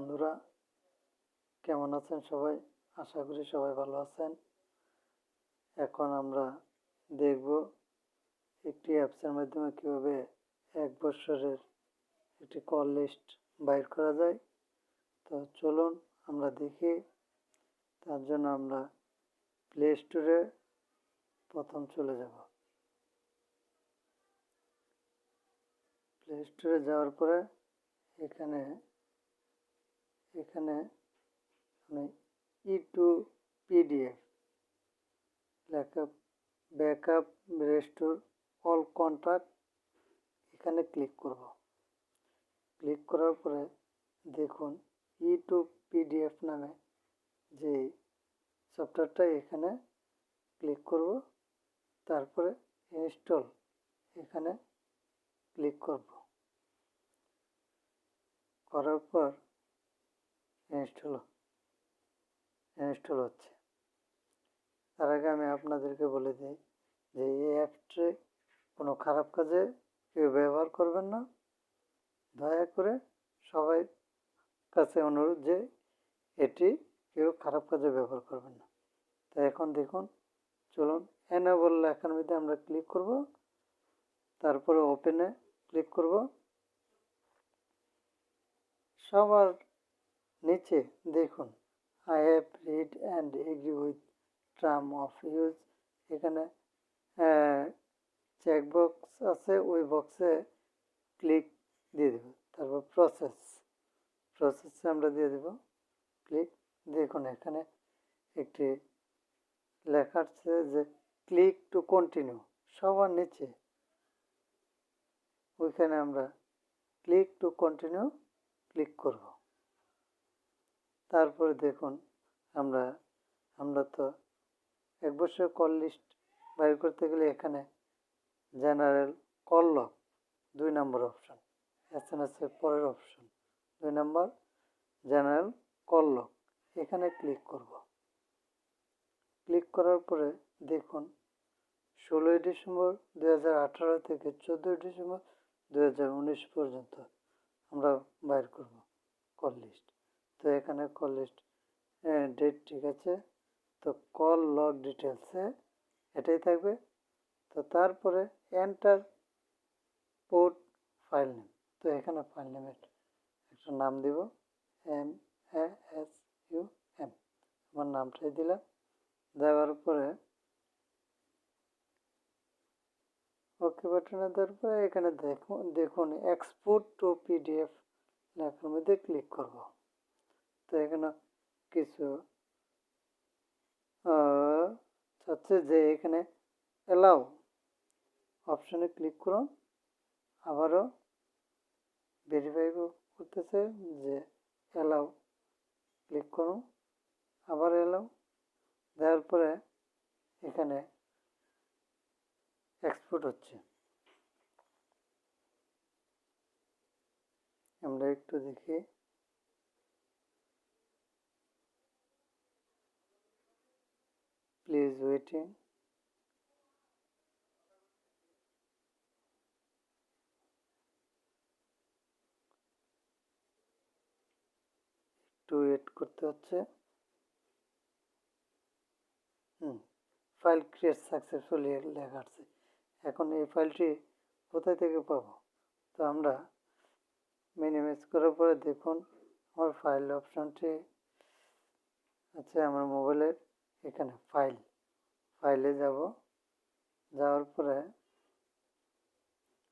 বন্ধুরা, কেমন আছেন সবাই? আশা করি সবাই ভালো আছেন। এখন আমরা দেখব একটি অ্যাপসের মাধ্যমে কীভাবে 1 বছরের একটি কল লিস্ট বাইর করা যায়। তো চলুন আমরা দেখি। তার জন্য আমরা প্লে স্টোরে প্রথম চলে যাব। প্লে স্টোরে যাওয়ার পরে এখানে আমি E2PDF backup restore all contact এখানে ক্লিক করব। ক্লিক করার পরে দেখুন E2PDF নামে যে সফটওয়্যারটা এখানে ক্লিক করব। তারপরে ইনস্টল এখানে ক্লিক করব। করার পর ইনস্টল হচ্ছে। তার আগে আমি আপনাদেরকে বলে দিই যে এই অ্যাপটি কোনো খারাপ কাজে কেউ ব্যবহার করবেন না। দয়া করে সবাই কাছে অনুরোধ যে এটি কেউ খারাপ কাজে ব্যবহার করবেন না। তো এখন দেখুন, চলুন এনেবল লেখার মধ্যে আমরা ক্লিক করব। তারপরে ওপেনে ক্লিক করব। সবার নিচে দেখুন I have read and agree with term of use, এখানে চেকবক্স আছে, ওই বক্সে ক্লিক দিয়ে দেব। তারপর প্রসেসে আমরা দিয়ে দেব ক্লিক। দেখুন এখানে একটি লেখা আছে যে ক্লিক টু কন্টিনিউ, সবার নিচে ওইখানে আমরা ক্লিক টু কন্টিনিউ ক্লিক করব। তারপরে দেখুন আমরা তো 1 বছরের কল লিস্ট বাইর করতে গেলে এখানে জেনারেল কল লগ 2 নম্বর অপশন, SMS এর পরের অপশন 2 নম্বর জেনারেল কল লগ, এখানে ক্লিক করব। ক্লিক করার পরে দেখুন 16 ডিসেম্বর 2018 থেকে 14 ডিসেম্বর 2019 পর্যন্ত আমরা বাইর করব কল লিস্ট। তো এখানে কল লিস্ট ডেট ঠিক আছে, তো কল লগ ডিটেলসে এটাই থাকবে। তো তারপরে এন্টার পোর্ট ফাইল নেম, তো এখানে ফাইল নেমের একটা নাম দিব, MASUM, আমার নামটাই দিলাম। দেওয়ার পরে ওকে বাটনে দেওয়ার পরে এখানে দেখুন এক্সপোর্ট টু PDF লেখার মধ্যে ক্লিক করব। তো এখানে কিছু চাচ্ছে যে এখানে অ্যালাউ অপশনে ক্লিক করুন। আবারও ভেরিফাই করতেছে যে অ্যালাউ, ক্লিক করুন। আবার অ্যালাউ দেওয়ার পরে এখানে এক্সপোর্ট হচ্ছে। আমরা একটু দেখি। Please waiting. একটু ওয়েট করতে হচ্ছে। ফাইল ক্রিয়েট সাকসেসফুলি লেখা আছে। এখন এই ফাইলটি কোথায় থেকে পাবো? তো আমরা মিনিমাইজ করার পরে দেখুন আমার ফাইল অপশনটি আছে আমার মোবাইলের, এখানে ফাইলে যাব। যাওয়ার পরে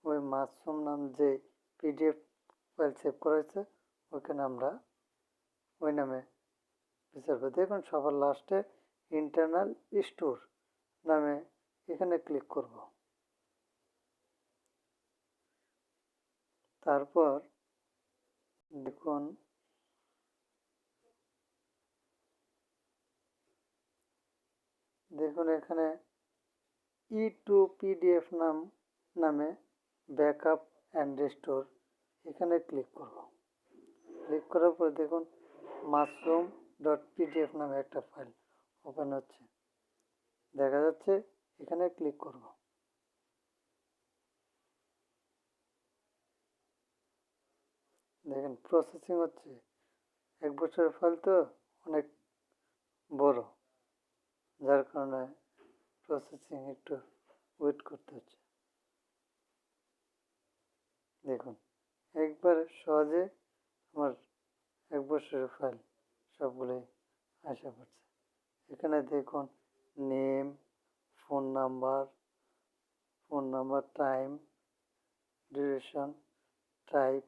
ওই মাসুম নাম যে PDF ফাইল সেভ করা হয়েছে ওইখানে আমরা ওই নামে বিচার করব। দেখুন সবার লাস্টে ইন্টারনাল স্টোর নামে এখানে ক্লিক করব। তারপর দেখুন এখানে E2PDF নামে ব্যাকআপ অ্যান্ড রেস্টোর, এখানে ক্লিক করব। ক্লিক করার পর দেখুন মাশরুম.pdf নামে একটা ফাইল ওপেন হচ্ছে, দেখা যাচ্ছে। এখানে ক্লিক করব। দেখেন প্রসেসিং হচ্ছে। 1 বছরের ফাইল তো অনেক বড়, যার কারণে প্রসেসিং একটু ওয়েট করতে হচ্ছে। দেখুন একবার সহজে আমার 1 বছরের ফাইল সবগুলোই আসা পড়ছে। এখানে দেখুন name, phone number, time, duration, type,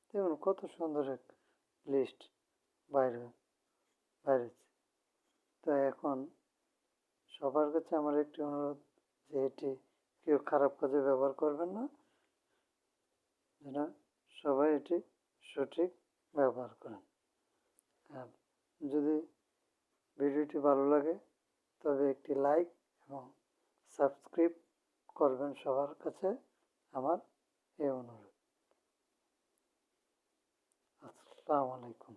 দেখুন কত সুন্দর এক লিস্ট বাইরেছে। তো এখন সবার কাছে আমার একটি অনুরোধ যে এটি কেউ খারাপ কাজে ব্যবহার করবেন না, যেন সবাই এটি সঠিক ব্যবহার করেন। আর যদি ভিডিওটি ভালো লাগে তবে একটি লাইক এবং সাবস্ক্রাইব করবেন সবার কাছে আমার এই অনুরোধ। আসসালামু আলাইকুম।